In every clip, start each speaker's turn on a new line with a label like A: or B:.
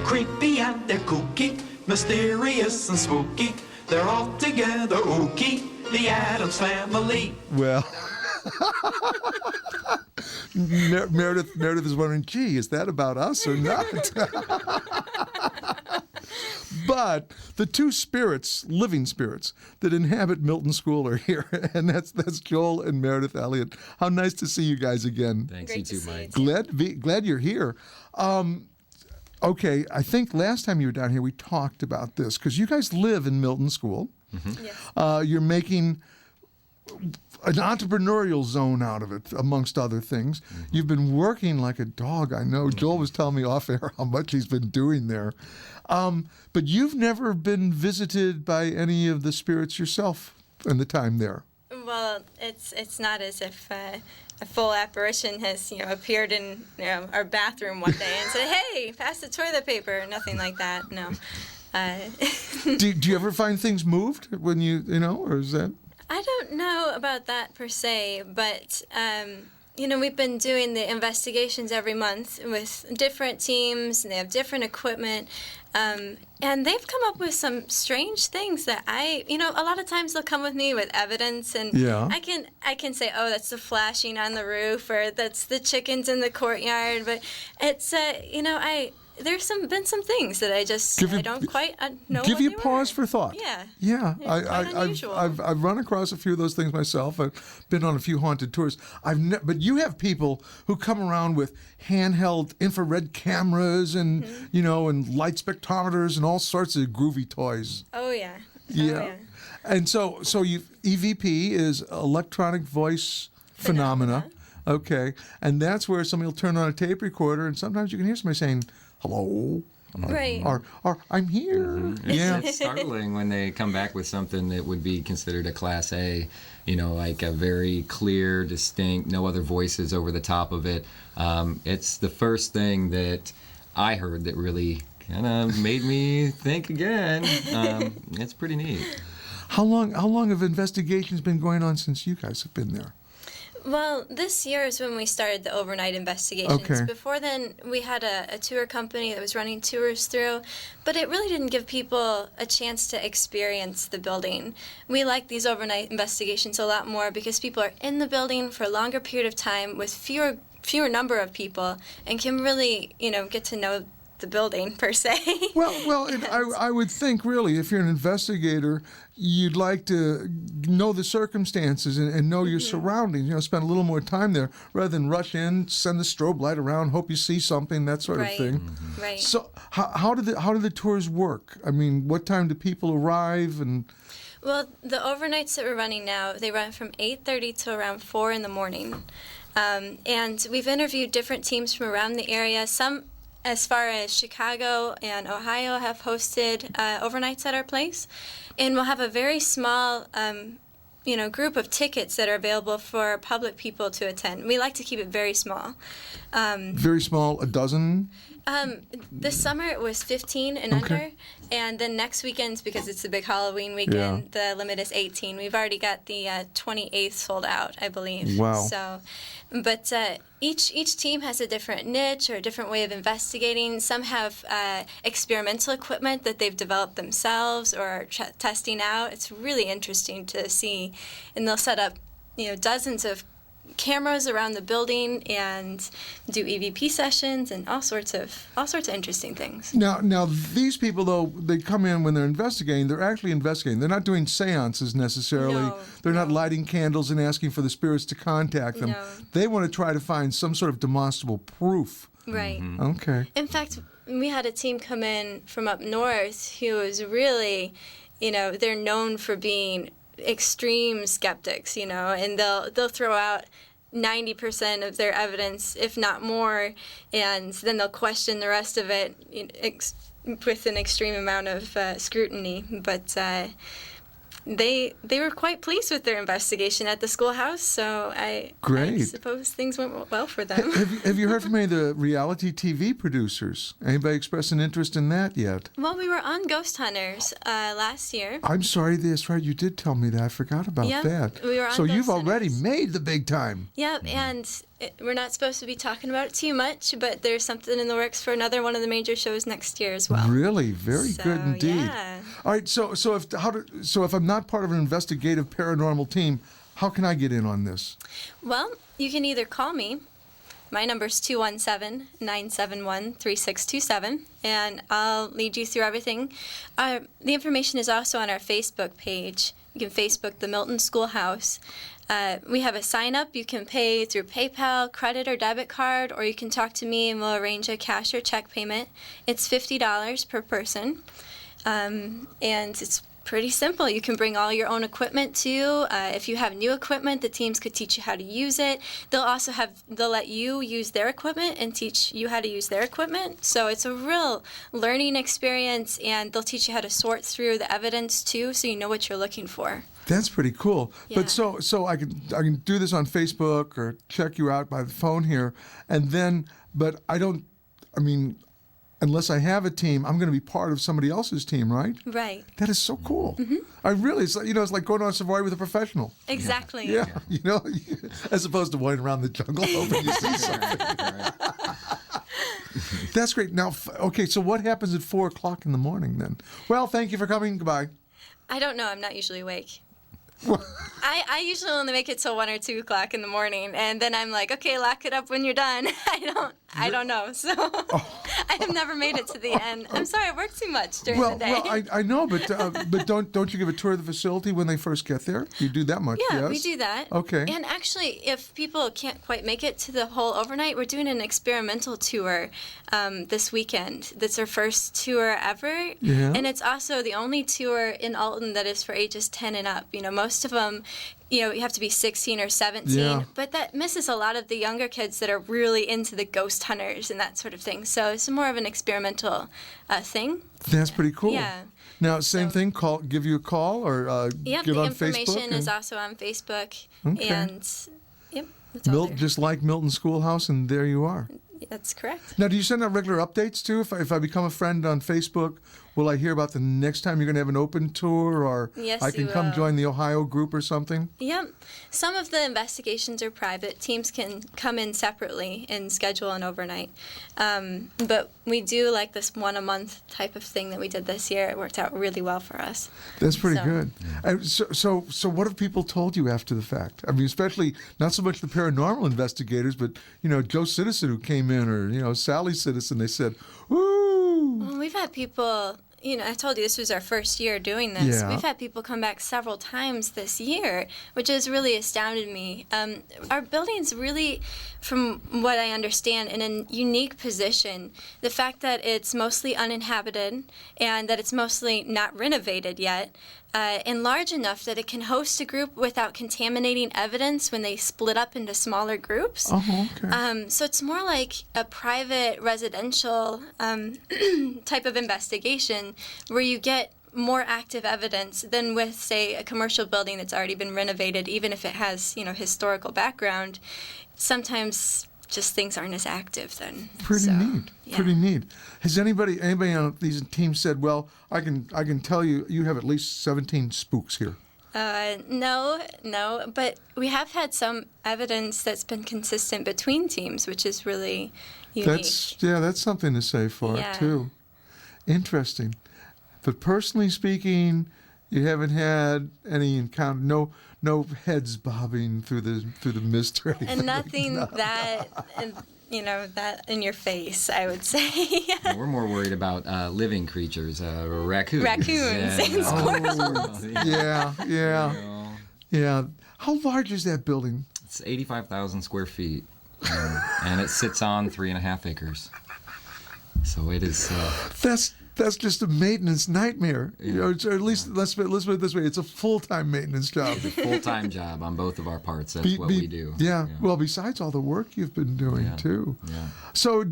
A: creepy and they're kooky, mysterious and spooky. They're all together ooky, the Addams Family.
B: Well, Meredith is wondering, gee, is that about us or not? But the two spirits, living spirits, that inhabit Milton School are here, and that's Joel and Meredith Elliott. How nice to see you guys again.
C: Thanks,
D: Great
C: you
D: to
C: too,
D: see you
C: Mike.
B: Glad you're here. Okay, I think last time you were down here we talked about this because you guys live in Milton School.
C: Mm-hmm.
D: Yes.
B: You're making an entrepreneurial zone out of it, amongst other things. Mm-hmm. You've been working like a dog. I know. Mm-hmm. Joel was telling me off air how much he's been doing there. But you've never been visited by any of the spirits yourself in the time there.
D: Well, it's not as if a full apparition has appeared in our bathroom one day and said, "Hey, pass the toilet paper." Nothing like that. No.
B: Do you ever find things moved when or is that?
D: I don't know about that per se, but we've been doing the investigations every month with different teams, and they have different equipment, and they've come up with some strange things that a lot of times they'll come with me with evidence, and
B: yeah.
D: I can say, oh, that's the flashing on the roof, or that's the chickens in the courtyard, but it's there's been some things that I don't quite know.
B: Give
D: what
B: you
D: they
B: pause
D: were.
B: for thought.
D: Yeah.
B: Quite
D: unusual.
B: I've run across a few of those things myself. I've been on a few haunted tours. But you have people who come around with handheld infrared cameras and and light spectrometers and all sorts of groovy toys.
D: Oh yeah.
B: Yeah. And so EVP is electronic voice phenomena. Okay. And that's where somebody will turn on a tape recorder, and sometimes you can hear somebody saying, "Hello,"
D: right,
B: or "I'm here."
C: Mm-hmm.
B: Yeah,
C: it's startling when they come back with something that would be considered a Class A, like a very clear, distinct, no other voices over the top of it. It's the first thing that I heard that really kind of made me think again. It's pretty neat.
B: How long have investigations been going on since you guys have been there?
D: Well, this year is when we started the overnight investigations.
B: Okay.
D: Before then, we had a tour company that was running tours through, but it really didn't give people a chance to experience the building. We like these overnight investigations a lot more because people are in the building for a longer period of time with fewer number of people and can really, get to know the building per se.
B: Well, I would think really, if you're an investigator, you'd like to know the circumstances and know your surroundings. Spend a little more time there rather than rush in, send the strobe light around, hope you see something, that sort of thing.
D: Mm-hmm. Right.
B: So how do the tours work? I mean, what time do people arrive and?
D: Well, the overnights that we're running now, they run from 8:30 to around 4 in the morning, and we've interviewed different teams from around the area. Some, as far as Chicago and Ohio, have hosted overnights at our place. And we'll have a very small, group of tickets that are available for public people to attend. We like to keep it very small.
B: Very small, a dozen?
D: This summer it was 15 and under. And then next weekend, because it's a big Halloween weekend, the limit is 18. We've already got the 28th sold out, I believe.
B: Wow.
D: So, but each team has a different niche or a different way of investigating. Some have experimental equipment that they've developed themselves or are testing out. It's really interesting to see. And they'll set up, dozens of cameras around the building and do EVP sessions and all sorts of interesting things.
B: Now these people, though, they come in when they're investigating. They're actually investigating. They're not doing seances necessarily.
D: No,
B: they're not lighting candles and asking for the spirits to contact them.
D: No.
B: They want to try to find some sort of demonstrable proof.
D: Right.
C: Mm-hmm.
B: Okay.
D: In fact, we had a team come in from up north who was really, they're known for being extreme skeptics, and they'll throw out 90% of their evidence, if not more, and then they'll question the rest of it with an extreme amount of scrutiny. But they were quite pleased with their investigation at the schoolhouse, so I suppose things went well for them.
B: Have you heard from any of the reality TV producers? Anybody express an interest in that yet?
D: Well, we were on Ghost Hunters last year.
B: I'm sorry, that's right. You did tell me that. I forgot about that.
D: We were on
B: so
D: Ghost
B: you've already
D: Hunters.
B: made the big time.
D: Yep, and we're not supposed to be talking about it too much, but there's something in the works for another one of the major shows next year as well.
B: Really, very good indeed.
D: Yeah.
B: All right, so if I'm not part of an investigative paranormal team, how can I get in on this?
D: Well, you can either call me. My number's 217-971-3627, and I'll lead you through everything. The information is also on our Facebook page. You can Facebook the Milton Schoolhouse. We have a sign-up. You can pay through PayPal, credit or debit card, or you can talk to me and we'll arrange a cash or check payment. It's $50 per person, and it's pretty simple. You can bring all your own equipment too. If you have new equipment, the teams could teach you how to use it. They'll let you use their equipment and teach you how to use their equipment. So it's a real learning experience, and they'll teach you how to sort through the evidence too, so you know what you're looking for.
B: That's pretty cool.
D: Yeah.
B: But so I can do this on Facebook or check you out by the phone here, and then unless I have a team, I'm going to be part of somebody else's team, right?
D: Right.
B: That is so cool. I really, it's like going on a safari with a professional.
D: Exactly.
B: Yeah, as opposed to wandering around the jungle hoping you see something.
C: Right.
B: That's great. Now, okay, so what happens at 4 o'clock in the morning then? Well, thank you for coming. Goodbye.
D: I don't know. I'm not usually awake. I usually only make it till 1 or 2 o'clock in the morning, and then I'm like, okay, lock it up when you're done. I don't know. So I have never made it to the end. I'm sorry, I work too much during the day.
B: Well, I know, but don't you give a tour of the facility when they first get there? You do that much,
D: Yeah,
B: yes?
D: we do that.
B: Okay.
D: And actually, if people can't quite make it to the whole overnight, we're doing an experimental tour this weekend. That's our first tour ever.
B: Yeah.
D: And it's also the only tour in Alton that is for ages 10 and up. Most of them, you have to be 16 or 17.
B: Yeah.
D: But that misses a lot of the younger kids that are really into the ghost hunters and that sort of thing. So it's more of an experimental thing.
B: That's pretty cool.
D: Yeah.
B: Now, same thing, give you a call or
D: Yep,
B: get
D: the
B: on Facebook?
D: information is also on Facebook.
B: Okay.
D: And, yep, that's all there.
B: Just like Milton Schoolhouse, and there you are.
D: That's correct.
B: Now, do you send out regular updates too? If I become a friend on Facebook, will I hear about the next time you're going to have an open tour, or
D: Yes,
B: I can
D: you
B: come
D: will.
B: join the Ohio group or something?
D: Yep. Some of the investigations are private. Teams can come in separately and schedule an overnight. But we do like this 1 a month type of thing that we did this year. It worked out really well for us.
B: That's pretty
D: So-
B: good. So what have people told you after the fact? I mean, especially not so much the paranormal investigators, but Joe Citizen who came in, or Sally Citizen. They said, "Ooh."
D: Well, we've had people, I told you this was our first year doing this.
B: Yeah.
D: We've had people come back several times this year, which has really astounded me. Our building's really, from what I understand, in a unique position. The fact that it's mostly uninhabited and that it's mostly not renovated yet, and large enough that it can host a group without contaminating evidence when they split up into smaller groups.
B: Oh, okay.
D: So it's more like a private residential type of investigation where you get more active evidence than with, say, a commercial building that's already been renovated, even if it has, historical background. Sometimes just things aren't as active then.
B: Pretty neat.
D: Yeah.
B: Pretty neat. Has anybody on these teams said, "Well, I can tell you have at least 17 spooks here"?
D: No, but we have had some evidence that's been consistent between teams, which is really unique.
B: That's something to say for
D: Yeah.
B: it too. Interesting. But personally speaking, you haven't had any encounter, no heads bobbing through the mist or anything.
D: And nothing that in your face, I would say.
C: We're more worried about living creatures, raccoons.
D: Raccoons and squirrels.
B: Yeah. How large is that building?
C: It's 85,000 square feet, and it sits on 3.5 acres. So it is.
B: That's just a maintenance nightmare.
C: Yeah.
B: Or at least let's put it this way: it's a full-time maintenance job.
C: It's a full-time job on both of our parts. That's what we do.
B: Yeah. Well, besides all the work you've been doing too.
C: Yeah.
B: So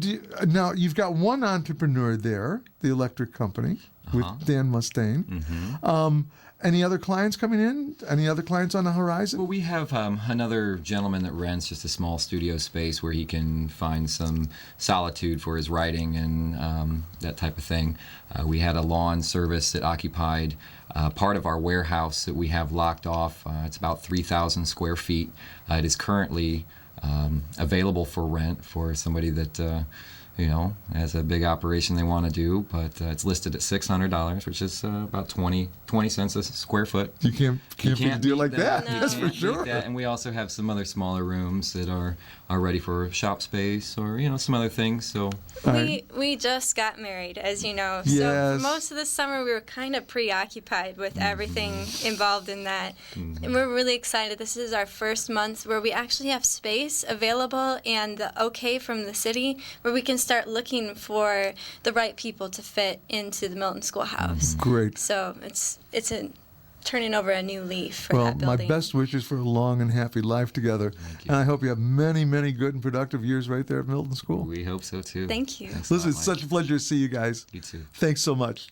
B: now you've got one entrepreneur there, the electric company with Dan Mustaine.
C: Mm-hmm.
B: Any other clients coming in? Any other clients on the horizon?
C: Well, we have another gentleman that rents just a small studio space where he can find some solitude for his writing and that type of thing. We had a lawn service that occupied part of our warehouse that we have locked off. It's about 3,000 square feet. It is currently available for rent for somebody that has a big operation they want to do, but it's listed at $600, which is about 20 cents a square foot.
B: You can't beat a deal
C: beat
B: like that.
D: No.
B: That's
C: You
B: for
C: can't beat
B: sure.
C: that. And we also have some other smaller rooms that are ready for shop space or some other things. So
D: We just got married, as you know. So
B: Yes.
D: for most of the summer, we were kind of preoccupied with everything involved in that. And we're really excited. This is our first month where we actually have space available and the okay from the city where we can start looking for the right people to fit into the Milton Schoolhouse.
B: Great.
D: So it's turning over a new leaf for
B: Well,
D: that
B: my
D: building.
B: best wishes for a long and happy life together.
C: you.
B: And I hope you have many, many good and productive years right there at Milton School.
C: we hope so too.
D: Thank you.
C: Thanks a
B: Listen,
C: lot,
B: it's such a
C: Mike.
B: pleasure to see you guys.
C: You too.
B: Thanks so much.